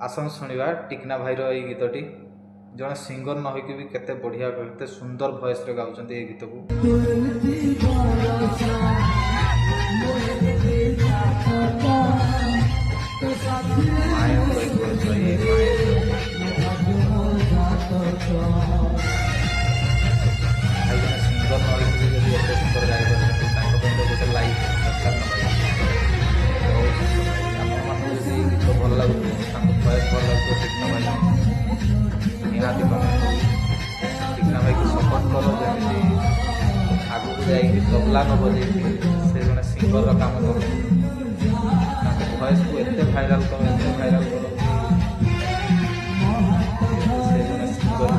आसन शुणा टिकना भाईर ये गीतटी जड़े सिंगर न होइकी भी केते बढ़िया केते सुंदर वॉइस रे गाउछन्ती ये गीत को। सिंगर न होइकी भी एते सुंदर गाई पारछन्ती तांको ପାଇଁ ତ ଗୋଟେ ଲାଇକ୍ ଦରକାର न भाई। गीत भल लगुच वॉइस भल लगुच टिकना भाई निहाती कमेंट टिकना भाई को सपोर्ट करो जमी आगू जाइए तबला न बजे से जड़े सिंगर काम कर वॉइस को एत भाइराल करो एत भाइराल करो से जड़े सिंगर